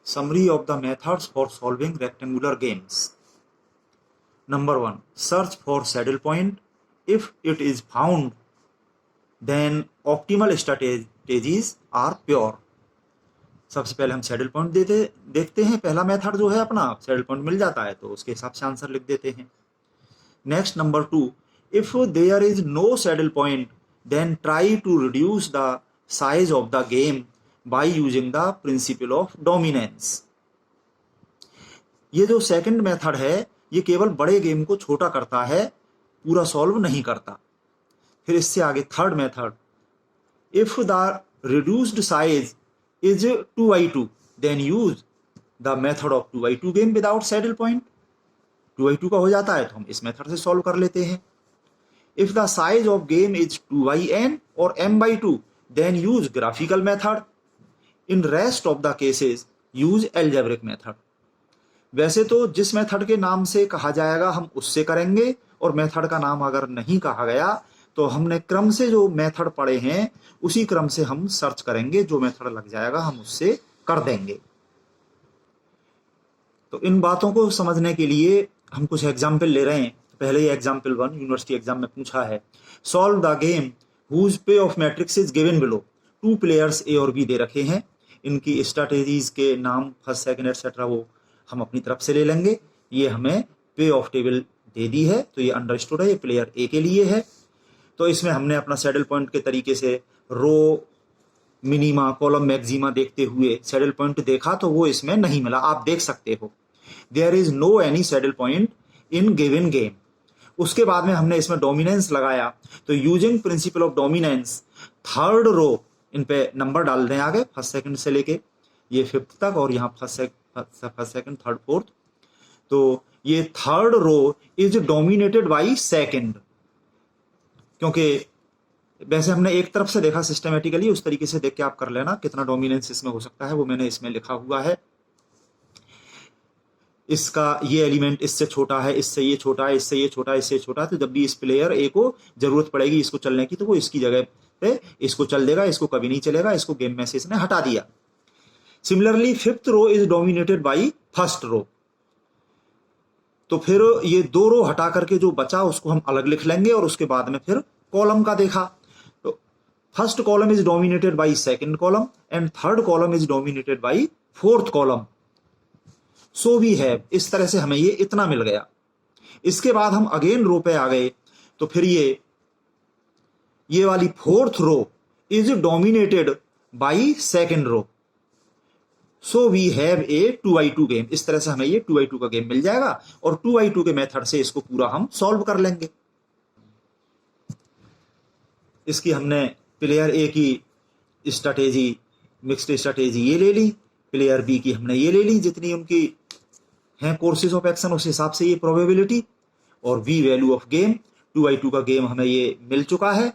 Summary of the methods for solving rectangular games. Number 1. Search for saddle point. If it is found, then optimal strategies are pure. सबसे पहले हम saddle point देखते हैं। पहला method जो है अपना, सैडल पॉइंट मिल जाता है तो उसके हिसाब से आंसर लिख देते हैं। Next number 2, if there is no saddle point then try to reduce the size of the game by using the principle of dominance. ये जो सेकंड मेथड है ये केवल बड़े गेम को छोटा करता है, पूरा सॉल्व नहीं करता। फिर इससे आगे third method, if the reduced size is 2x2 then use the method of 2x2 game without saddle point। 2x2 का हो जाता है तो हम इस मेथड से सॉल्व कर लेते हैं। if the size of game is 2yn or m/2 then use graphical method। in rest of the cases use algebraic method। वैसे तो जिस मेथड के नाम से कहा जाएगा हम उससे करेंगे, और मेथड का नाम अगर नहीं कहा गया तो हमने क्रम से जो मेथड पढ़े हैं उसी क्रम से हम सर्च करेंगे, जो मेथड लग जाएगा हम उससे कर देंगे। तो इन बातों को समझने के लिए हम कुछ एग्जाम्पल ले रहे हैं। पहले ही एग्जाम्पल 1 यूनिवर्सिटी एग्जाम में पूछा है, solve the game whose pay off matrix is given below. 2 players A और बी दे रखे हैं, इनकी स्ट्रैटेजीज के नाम फर्स्ट सेकंड एटसेट्रा वो हम अपनी तरफ से ले लेंगे। ये हमें पे ऑफ टेबल दे दी है तो ये अंडरस्टूड है, ये प्लेयर ए के लिए है। तो इसमें हमने अपना सैडल पॉइंट के तरीके से रो मिनिमा कॉलम मैक्सिमा देखते हुए सैडल पॉइंट देखा तो वो इसमें नहीं मिला, आप देख सकते हो। There is no any saddle point in given game. उसके बाद में हमने इसमें डोमिनेंस लगाया, तो using principle of dominance third row in pay number डाल दें आगे, फर्स्ट सेकंड से लेके ये फिफ्थ तक, और यहाँ फर्स्ट सेकंड थर्ड फोर्थ। तो ये third row is dominated by second, क्योंकि वैसे हमने एक तरफ से देखा सिस्टमेटिकली, उस तरीके से देख के आप कर लेना कितना डोमिनेंस इसमें हो सकता है, वो मैंने इसमें लिखा हुआ है। इसका ये एलिमेंट इससे छोटा है, इससे ये छोटा है, इससे ये छोटा है, इससे छोटा है, तो जब भी इस प्लेयर ए को जरूरत पड़ेगी इसको चलने की तो वो इसकी जगह पे इसको चल देगा, इसको कभी नहीं चलेगा, इसको गेम में से इसने हटा दिया। Similarly fifth row is dominated by first row, तो फिर ये 2 रो हटा करके जो बचा उसको हम अलग लिख लेंगे, और उसके बाद में फिर कॉलम का देखा तो first column is dominated by second column and third column is dominated by fourth column. So we have, इस तरह से हमें ये इतना मिल गया। इसके बाद हम अगेन रो पे आ गए, तो फिर ये वाली fourth row is dominated by second row, so we have a 2x2 game. इस तरह से हमें ये 2x2 का गेम मिल जाएगा, और 2x2 के मेथड से इसको पूरा हम सॉल्व कर लेंगे। इसकी हमने प्लेयर ए की स्ट्रैटेजी मिक्स्ड स्ट्रैटेजी ये ले ली, प्लेयर बी की हमने ये ले ली, जितनी उनकी हैं कोर्सेज ऑफ एक्शन उस हिसाब से ये प्रोबेबिलिटी, और we value of game 2x2 का गेम हमें ये मिल चुका है।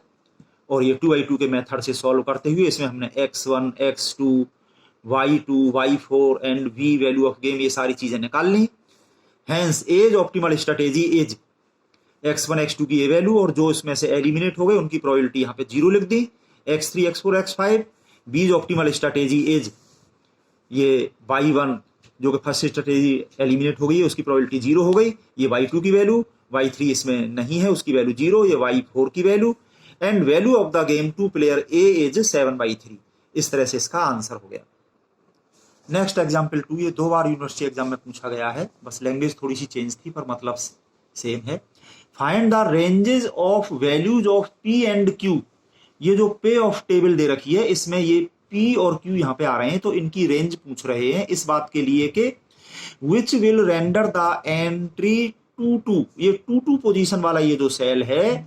और ये 2x2 के मेथड से सॉल्व करते हुए इसमें हमने x1 x2 y2 y4 and v value of game ये सारी चीजें निकाल ली। Hence as optimal strategy is x1 x2 की ये वैल्यू, और जो इसमें से एलिमिनेट हो गए उनकी प्रोबेबिलिटी यहाँ पे 0 लिख दी, x3 x4 x5। बीज ऑप्टिमल स्ट्रैटेजी इज ये y1 जो कि फर्स्ट स्ट्रैटेजी एलिमिनेट हो गई है उसकी प्रोबेबिलिटी 0 हो गई, ये y2 की वैल्यू, y3 इसमें नहीं है उसकी वैल्यू 0, ये y4 की value, and value of the game to player A is 7/3। इस तरह से इसका आंसर हो गया। नेक्स्ट एग्जाम्पल 2, ये 2 बार यूनिवर्सिटी एग्जाम में पूछा गया है, बस लैंग्वेज थोड़ी सी चेंज थी पर मतलब सेम है। Find the ranges of values of P and Q. ये जो पे ऑफ टेबल दे रखी है इसमें ये पी और क्यू यहाँ पे आ रहे हैं, तो इनकी रेंज पूछ रहे हैं इस बात के लिए कि which will render the entry 2-2। ये 2-2 पोजीशन वाला ये जो सेल है,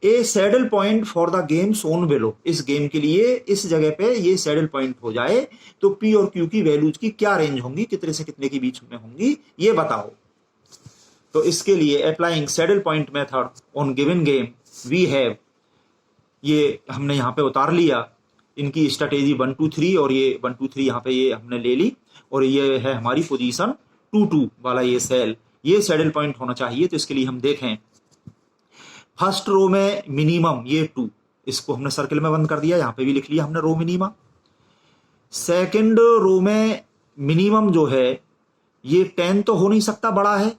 a saddle point for the game shown below. इस गेम के लिए इस जगह पे ये सैडल पॉइंट हो जाए तो पी और क्यू की वैल्यूज की क्या रेंज होंगी, कितने से कितने के बीच में होंगी, ये बताओ। तो इसके लिए applying saddle point method on given game we have, ये हमने यहाँ पे उतार लिया इनकी स्ट्रैटेजी 1 2 3, और ये 1 2 3 यहाँ पे ये हमने ले ली, और ये है हमारी पोजीशन 2-2 वाला ये सेल, ये सैडल पॉइंट होना चाहिए। तो इसके लिए हम देखें फर्स्ट रो में मिनिमम ये 2, इसको हमने सर्किल में बंद कर दिया, यहाँ पे भी लिख लिया हमने रो मिनिमा। सेकंड रो में मिनिमम जो है ये 10 तो हो नहीं सकता, बड़ा है,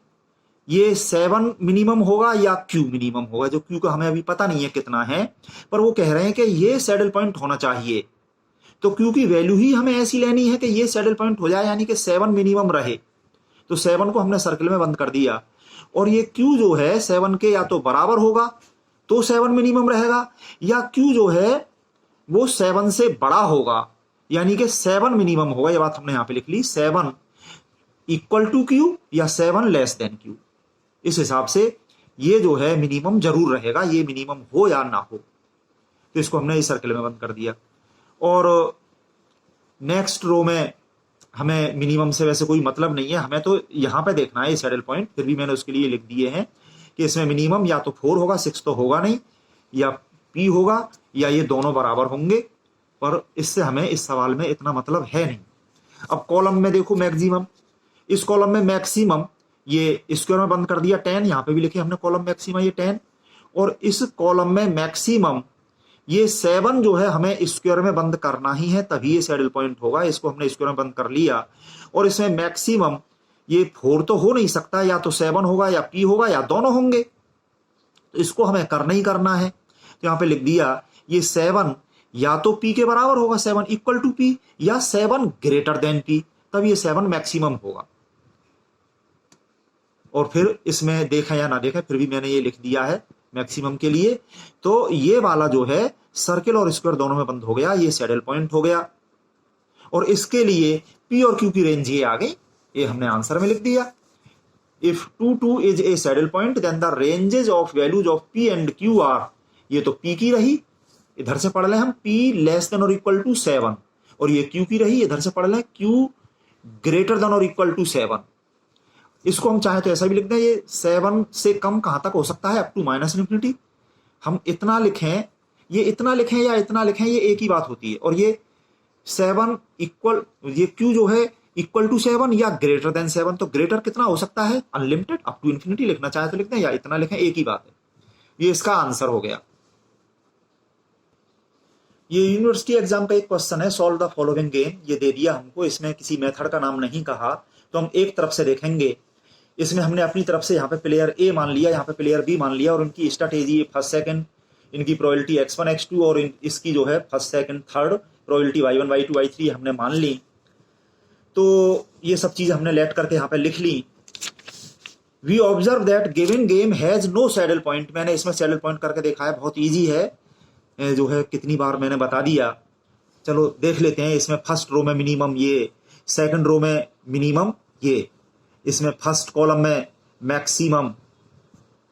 ये 7 मिनिमम होगा या Q मिनिमम होगा, जो Q का हमें अभी पता नहीं है कितना है, पर वो कह रहे हैं कि ये सैडल पॉइंट होना चाहिए। तो Q की वैल्यू ही हमें ऐसी लेनी है कि ये सैडल पॉइंट हो जाए, यानी कि 7 मिनिमम रहे। तो 7 को हमने सर्कल में बंद कर दिया, और ये Q जो है 7 के या तो बराबर होगा तो 7 मिनिमम रहेगा, या Q जो है वो 7 से बड़ा होगा यानी कि 7 मिनिमम होगा। ये बात हमने यहां पे लिख ली, 7 इक्वल टू Q या 7 लेस देन Q। इस हिसाब से ये जो है मिनिमम जरूर रहेगा, ये मिनिमम हो या ना हो। तो इसको हमने इस सर्कल में बंद कर दिया। और नेक्स्ट रो में हमें मिनिमम से वैसे कोई मतलब नहीं है, हमें तो यहां पे देखना है ये सैडल पॉइंट, फिर भी मैंने उसके लिए लिख दिए हैं कि इसमें मिनिमम या तो 4 होगा, 6 तो होगा नहीं, या P होगा, या ये दोनों बराबर होंगे, पर इससे हमें इस सवाल में इतना मतलब है नहीं। अब कॉलम में देखो मैक्सिमम, इस कॉलम में मैक्सिमम ये स्क्वायर में बंद कर दिया 10, यहां पे भी लिखे हमने कॉलम मैक्सिमम ये 10, और इस कॉलम में मैक्सिमम ये 7 जो है हमें स्क्वायर में बंद करना ही है, तभी ये सैडल पॉइंट होगा। इसको हमने स्क्वायर में बंद कर लिया, और इसमें मैक्सिमम ये 4 तो हो नहीं सकता, या तो 7 होगा या P होगा या दोनों होंगे, तो इसको हमें करना ही करना है। तो यहां पे लिख दिया ये 7 या तो P के बराबर होगा, 7 इक्वल टू P, या 7 ग्रेटर देन P, तब ये 7 मैक्सिमम होगा। और फिर इसमें देखें या ना देखें, फिर भी मैंने ये लिख दिया है मैक्सिमम के लिए। तो ये वाला जो है सर्किल और स्क्वायर दोनों में बंद हो गया, ये सैडल पॉइंट हो गया। और इसके लिए P और Q की रेंज ये आ गई, ये हमने आंसर में लिख दिया। If 2 2 is a saddle point then the ranges of values of P and Q are, ये तो P की रही, इधर से पढ़ लें हम P लेस देन और इक्वल टू 7, और ये Q की रही, इधर से पढ़ लें Q ग्रेटर देन और इक्वल टू 7। इसको हम चाहे तो ऐसा भी लिख दें, ये 7 से कम कहां तक हो सकता है, अप टू माइनस इन्फिनिटी। हम इतना लिखें, ये इतना लिखें या इतना लिखें, ये एक ही बात होती है। और ये 7 इक्वल, ये Q जो है इक्वल टू 7 या ग्रेटर देन 7, तो ग्रेटर कितना हो सकता है, अनलिमिटेड, अप टू इन्फिनिटी लिखना चाहे तो लिख दें, या इतना लिखें, एक ही बात है। ये इसका आंसर हो गया। ये यूनिवर्सिटी एग्जाम का एक क्वेश्चन है, सॉल्व द फॉलोइंग गेम, ये दे दिया हमको, इसमें किसी मेथड का नाम नहीं कहा, तो हम एक तरफ से देखेंगे। इसमें हमने अपनी तरफ से यहाँ पे प्लेयर ए मान लिया, यहाँ पे प्लेयर बी मान लिया, और उनकी स्ट्रैटेजी फर्स्ट सेकंड, इनकी प्रोबेबिलिटी x1 x2, और इसकी जो है first second third probability y1 y2 y3 हमने मान ली। तो ये सब चीज हमने लेट करके यहाँ पे लिख ली। We observe that given game has no saddle point, मैंने इसमें सैडल पॉइंट करके देखा है, बहुत ईजी है, जो है कितनी बार मैंने बता दिया। चलो देख लेते हैं। इसमें फर्स्ट रो में मिनिमम ये, सेकंड रो में मिनिमम ये, इसमें फर्स्ट कॉलम में मैक्सिमम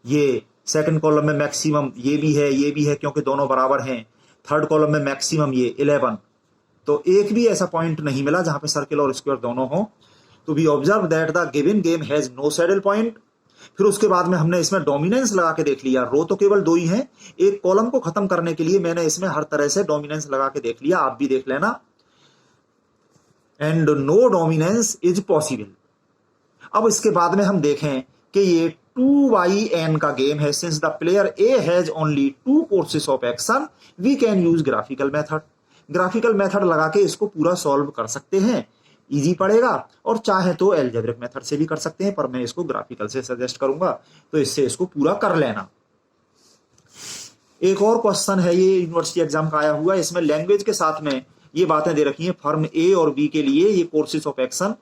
ये, सेकंड कॉलम में मैक्सिमम ये भी है, ये भी है, क्योंकि दोनों बराबर हैं। थर्ड कॉलम में मैक्सिमम ये 11, तो एक भी ऐसा पॉइंट नहीं मिला जहां पे सर्किल और स्क्वायर दोनों हो। तो we observe that the given game has no saddle point. फिर उसके बाद में हमने इसमें डोमिनेंस लगा के देख लिया, रो तो केवल 2 ही हैं, एक कॉलम को खत्म करने के लिए मैंने इसमें हर तरह से डोमिनेंस लगा के देख लिया, आप भी देख लेना। And no dominance is possible. अब इसके बाद में हम देखें कि ये 2yn का गेम है, since the player A has only 2 courses of action we can use graphical method. Graphical method लगा के इसको पूरा सॉल्व कर सकते हैं, इजी पड़ेगा, और चाहे तो एल्जेब्रिक मेथड से भी कर सकते हैं, पर मैं इसको ग्राफिकल से सजेस्ट करूंगा, तो इससे इसको पूरा कर लेना। एक और क्वेश्चन है, ये यूनिवर्सिटी एग्जाम का आया हुआ है, इसमें लैंग्वेज के साथ में ये बातें दे रखी हैं, फर्म ए और बी के लिए ये कोर्सेस ऑफ एक्शन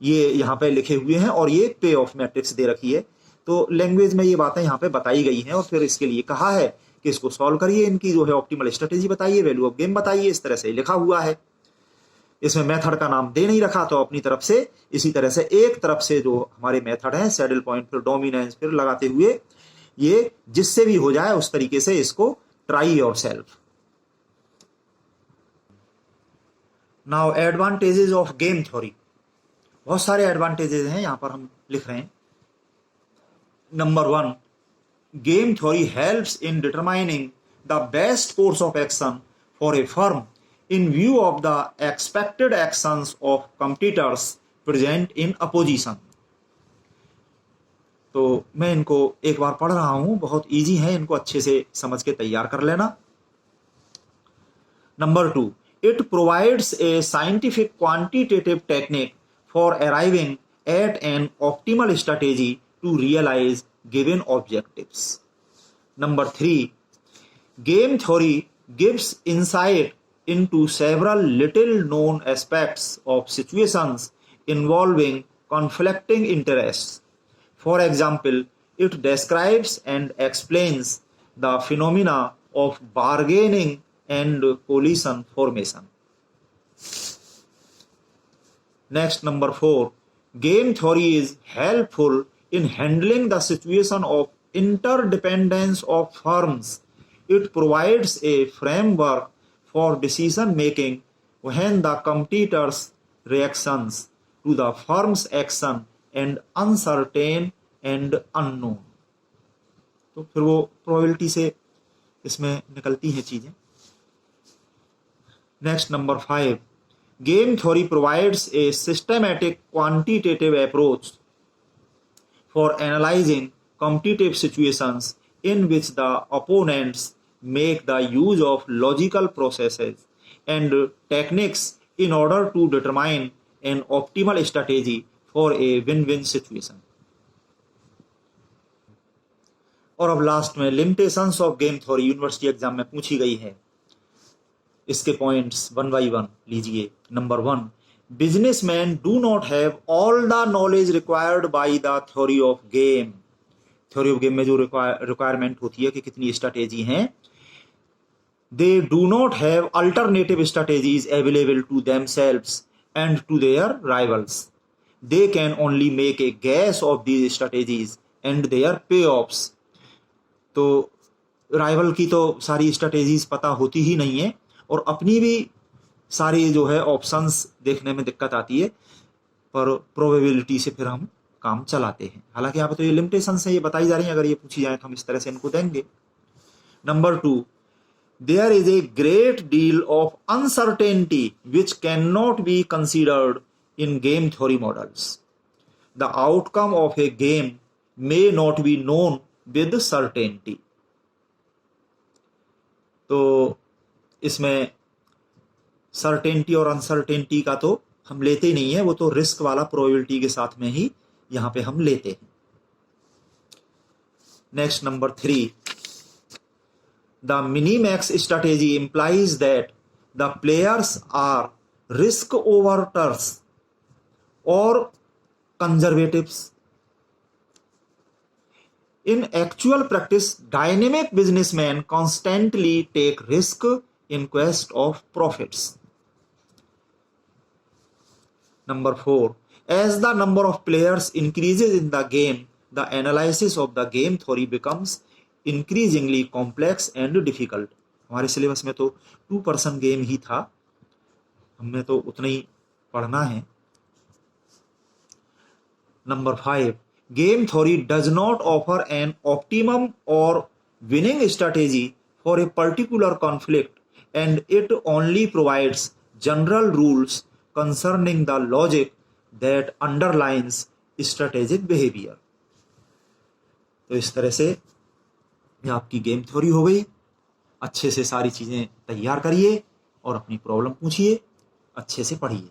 ये यहाँ पे लिखे हुए हैं, और ये पे ऑफ मैट्रिक्स दे रखी है। तो लैंग्वेज में ये बातें यहाँ पे बताई गई हैं, और फिर इसके लिए कहा है कि इसको सॉल्व करिए, इनकी जो है ऑप्टिमल स्ट्रेटेजी बताइए, वैल्यू ऑफ गेम बताइए, इस तरह से लिखा हुआ है। इसमें मेथड का नाम दे नहीं रखा, तो अपनी तरफ से इसी तरह से एक तरफ से जो हमारे मेथड है, सैडल पॉइंट फिर डोमिनेंस फिर लगाते हुए, ये जिससे भी हो जाए उस तरीके से इसको try yourself. Now advantages of game theory, बहुत सारे एडवांटेजेस हैं, यहां पर हम लिख रहे हैं। Number 1, game theory helps in determining the best course of action for a firm in view of the expected actions of competitors present in opposition। तो मैं इनको एक बार पढ़ रहा हूं, बहुत इजी है, इनको अच्छे से समझ के तैयार कर लेना। Number 2, it provides a scientific quantitative technique for arriving at an optimal strategy to realize given objectives. Number 3, game theory gives insight into several little known aspects of situations involving conflicting interests. For example, it describes and explains the phenomena of bargaining and coalition formation. Next, number 4, game theory is helpful in handling the situation of interdependence of firms. It provides a framework for decision making when the competitors' reactions to the firm's action and uncertain and unknown. तो फिर वो probability से इसमें निकलती हैं चीजें. Next, number 5, game theory provides a systematic quantitative approach for analyzing competitive situations in which the opponents make the use of logical processes and techniques in order to determine an optimal strategy for a win-win situation. और अब last में limitations of game theory university exam में पूछी गई है. इसके points one by one लीजिए. Number 1, businessman do not have all the knowledge required by the theory of game. Theory of game में जो रिक्वायरमेंट होती है कि कितनी स्ट्रैटेजी हैं, they do not have alternative strategies available to themselves and to their rivals. They can only make a guess of these strategies and there पे offs. तो rival की तो सारी स्ट्रैटेजीज पता होती ही नहीं है और अपनी भी सारी जो है ऑप्शंस देखने में दिक्कत आती है, पर प्रोबेबिलिटी से फिर हम काम चलाते हैं. हालांकि यहाँ पे तो ये लिमिटेशन है, ये बताई जा रही है. अगर ये पूछी जाए तो हम इस तरह से इनको देंगे. Number 2, there is a great deal of uncertainty which can not be considered in game theory models. The outcome of a game may not be known with certainty. तो इसमें सर्टेनिटी और अनसर्टेनिटी का तो हम लेते ही नहीं है, वो तो रिस्क वाला प्रोबेबिलिटी के साथ में ही यहां पे हम लेते हैं. Next, number 3, the minimax strategy implies that the players are risk averters और conservatives. In actual practice, dynamic businessmen constantly take risk in quest of profits. Number 4, as the number of players increases in the game, the analysis of the game theory becomes increasingly complex and difficult. हमारे syllabus में तो 2% game ही था, हमें तो उतना ही पढ़ना है. Number 5, game theory does not offer an optimum or winning strategy for a particular conflict, and it only provides general rules concerning the logic that underlines strategic behavior. तो इस तरह से ये आपकी गेम थ्योरी हो गई. अच्छे से सारी चीजें तैयार करिए और अपनी प्रॉब्लम पूछिए, अच्छे से पढ़िए.